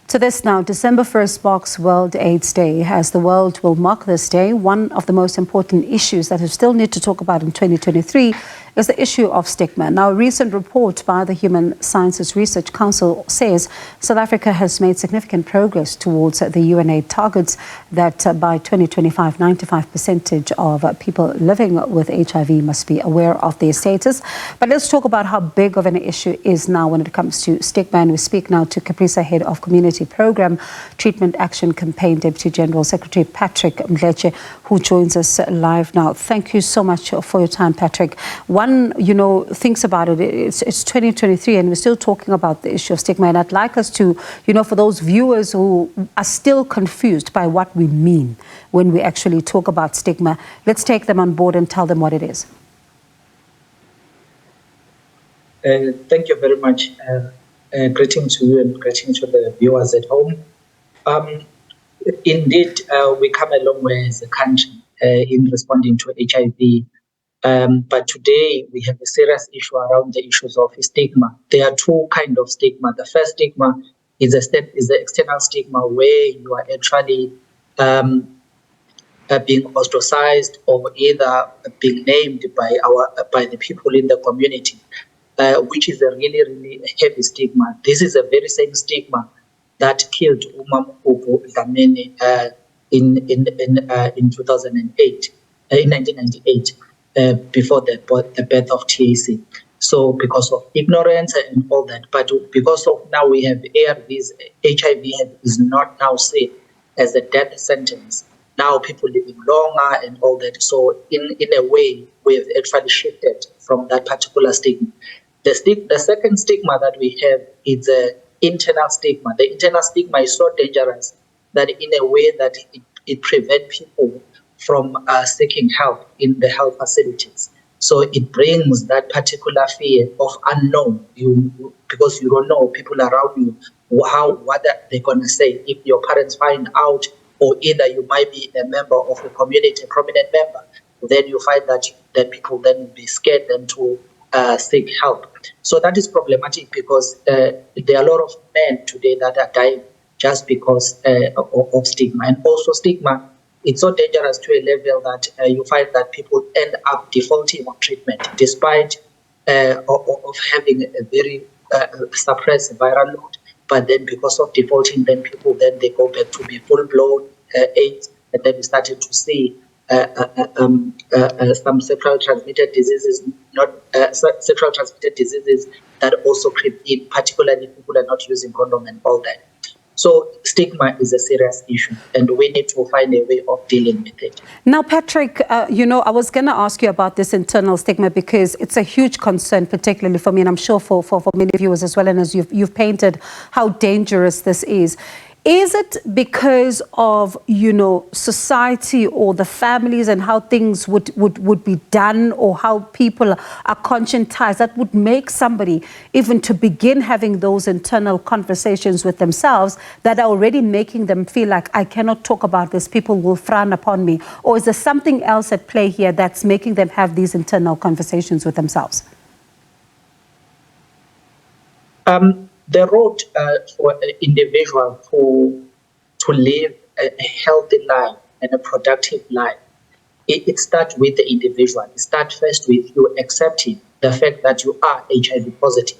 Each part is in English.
To this now, December 1st marks World AIDS Day. As the world will mark this day, one of the most important issues that we still need to talk about in 2023 is the issue of stigma. Now, a recent report by the Human Sciences Research Council says South Africa has made significant progress towards the UNAID targets that by 2025, 95% of people living with HIV must be aware of their status. But let's talk about how big of an issue is now when it comes to stigma. And we speak now to CAPRISA Head of Community Program Treatment Action Campaign Deputy General Secretary Patrick Mdletshe, who joins us live now. Thank you so much for your time, Patrick. One, thinks about it, it's 2023 and we're still talking about the issue of stigma. And I'd like us to, for those viewers who are still confused by what we mean when we actually talk about stigma, let's take them on board and tell them what it is. Thank you very much. Greetings to you and greetings to the viewers at home. Indeed, we come a long way as a country in responding to HIV. But today we have a serious issue around the issues of stigma. There are two kinds of stigma. The first stigma is the external stigma, where you are actually being ostracized or either being named by the people in the community, which is a really, really heavy stigma. This is a very same stigma that killed Dlamini in 2008, in 1998. Before the birth of TAC. So because of ignorance and all that, but because of now we have ARVs, HIV is not now seen as a death sentence. Now people living longer and all that. So in a way, we have actually shifted from that particular stigma. The second stigma that we have is the internal stigma. The internal stigma is so dangerous that in a way that it prevents people from seeking help in the health facilities. So it brings that particular fear of unknown, because you don't know people around you, what they're going to say if your parents find out, or either you might be a member of the community, a prominent member, then you find that people then will be scared then to seek help. So that is problematic because there are a lot of men today that are dying just because of stigma. And also stigma, it's so dangerous to a level that you find that people end up defaulting on treatment despite of having a very suppressed viral load. But then because of defaulting, then people they go back to be full-blown AIDS, and then we started to see some sexual transmitted diseases, sexual transmitted diseases that also creep in, particularly if people are not using condom and all that. So stigma is a serious issue, and we need to find a way of dealing with it. Now, Patrick, I was going to ask you about this internal stigma because it's a huge concern, particularly for me, and I'm sure for many viewers as well, and as you've painted how dangerous this is. Is it because of, society or the families and how things would be done, or how people are conscientized, that would make somebody even to begin having those internal conversations with themselves that are already making them feel like, I cannot talk about this, people will frown upon me? Or is there something else at play here that's making them have these internal conversations with themselves? The road for an individual to live a healthy life and a productive life, it starts with the individual. It starts first with you accepting the fact that you are HIV positive.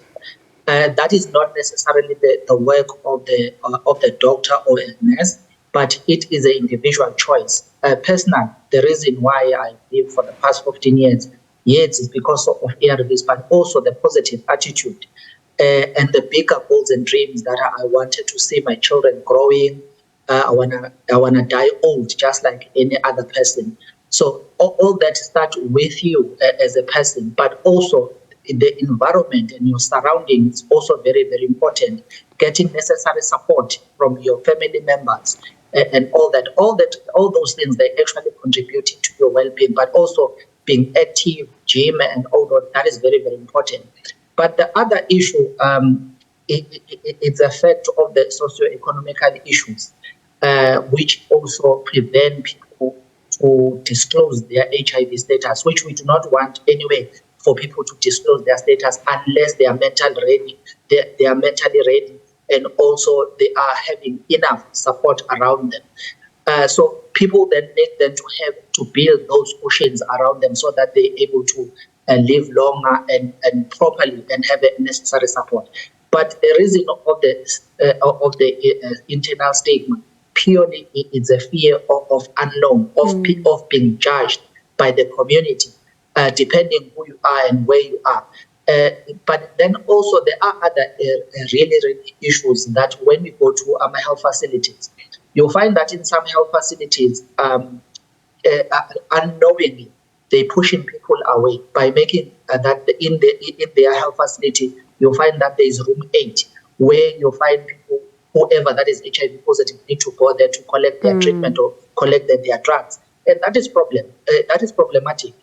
That is not necessarily the work of the doctor or a nurse, but it is an individual choice. Personally, the reason why I live for the past 15 years, yes, is because of ARVs, but also the positive attitude. And the bigger goals and dreams that I wanted to see my children growing. I wanna die old just like any other person. So all that starts with you as a person, but also the environment and your surroundings is also very, very important. Getting necessary support from your family members and all those things, they actually contributing to your well-being, but also being active, gym and all that is very, very important. But the other issue, it's the effect of the socio-economical issues, which also prevent people to disclose their HIV status, which we do not want anyway for people to disclose their status unless they are mentally ready. They are mentally ready and also they are having enough support around them. So people then need them to have to build those cushions around them so that they're able to live longer and properly and have the necessary support. But the reason of the internal stigma purely it's a fear of unknown, of being judged by the community, depending who you are and where you are. But then also there are other really issues that when we go to our health facilities, you'll find that in some health facilities, unknowingly, they're pushing people away by making that in their health facility, you'll find that there is room 8, where you'll find people, whoever that is HIV positive, need to go there to collect their treatment or collect their drugs. And that is problematic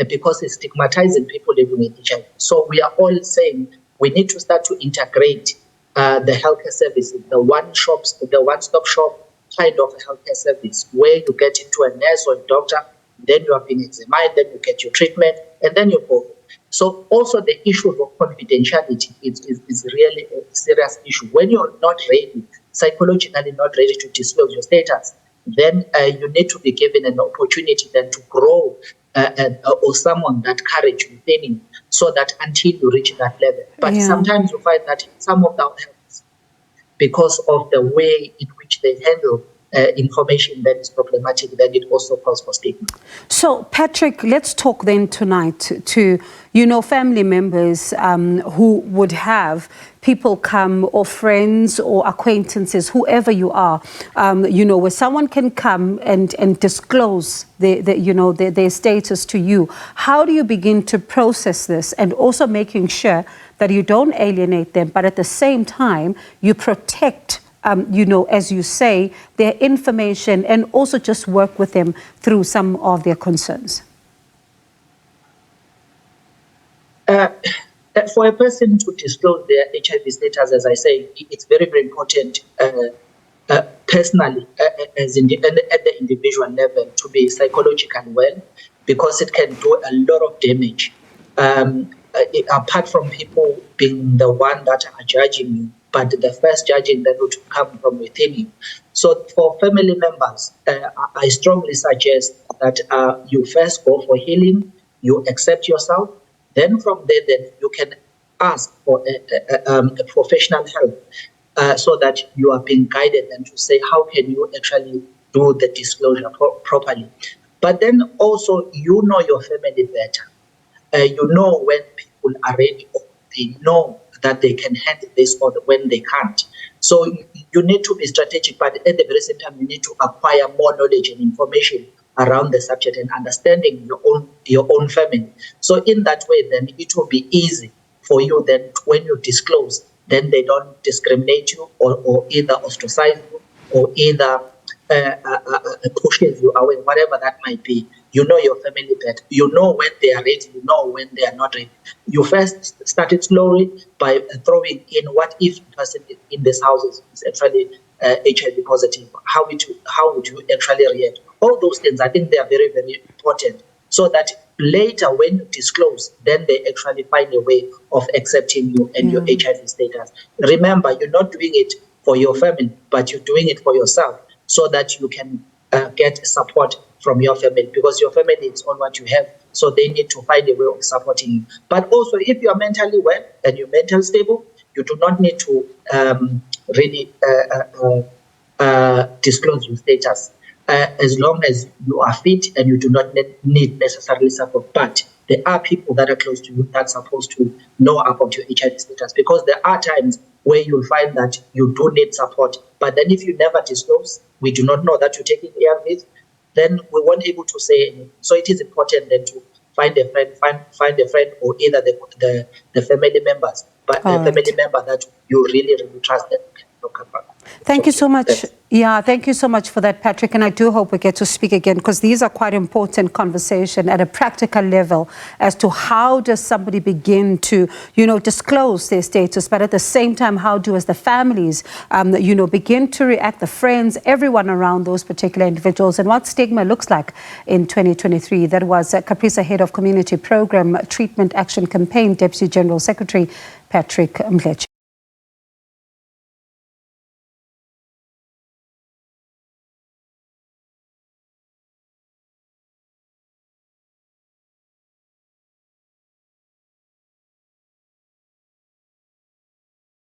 because it's stigmatizing people living with HIV. So we are all saying we need to start to integrate the healthcare services, the one-stop shop kind of healthcare service, where you get into a nurse or a doctor, then you are being examined, then you get your treatment, and then you go. So also the issue of confidentiality is really a serious issue. When you're not ready, psychologically not ready to disclose your status, then you need to be given an opportunity then to grow or summon that courage within you, so that until you reach that level. But sometimes you find that some of our health, because of the way in which they handle information that is problematic, then it also calls for stigma. So, Patrick, let's talk then tonight to, family members who would have people come, or friends or acquaintances, whoever you are, where someone can come and disclose their status to you. How do you begin to process this, and also making sure that you don't alienate them, but at the same time you protect as you say, their information, and also just work with them through some of their concerns? For a person to disclose their HIV status, as I say, it's very, very important personally, at the individual level, to be psychologically well, because it can do a lot of damage. Apart from people being the one that are judging you, but the first judging that would come from within you. So for family members, I strongly suggest that you first go for healing, you accept yourself, then from there, then you can ask for a professional help so that you are being guided and to say, how can you actually do the disclosure properly? But then also, you know your family better. You know when people are ready, or they know that they can handle this, or when they can't. So you need to be strategic, but at the very same time, you need to acquire more knowledge and information around the subject and understanding your own family. So in that way, then it will be easy for you then when you disclose, then they don't discriminate you or either ostracize you or either pushes you away, whatever that might be. You know your family better. You know when they are ready. You know when they are not ready. You first started slowly by throwing in, what if the person in this house is actually HIV positive? How would you actually react? All those things, I think they are very, very important, so that later when you disclose, then they actually find a way of accepting you and your HIV status. Remember, you're not doing it for your family, but you're doing it for yourself, so that you can get support from your family, because your family is all what you have, so they need to find a way of supporting you. But also, if you are mentally well and you're mentally stable, you do not need to really disclose your status, as long as you are fit and you do not need necessarily support. But there are people that are close to you that's supposed to know about your HIV status, because there are times where you'll find that you do need support. But then if you never disclose, we do not know that you're taking ARVs, then we weren't able to say anything. So it is important then to find a friend, or either the family members, but a family member that you really, really trust them. Thank you so much. Yeah, thank you so much for that, Patrick. And I do hope we get to speak again, because these are quite important conversation at a practical level as to how does somebody begin to, disclose their status, but at the same time, how do as the families, begin to react, the friends, everyone around those particular individuals, and what stigma looks like in 2023. That was CAPRISA Head of Community Program Treatment Action Campaign, Deputy General Secretary Patrick Mdletshe.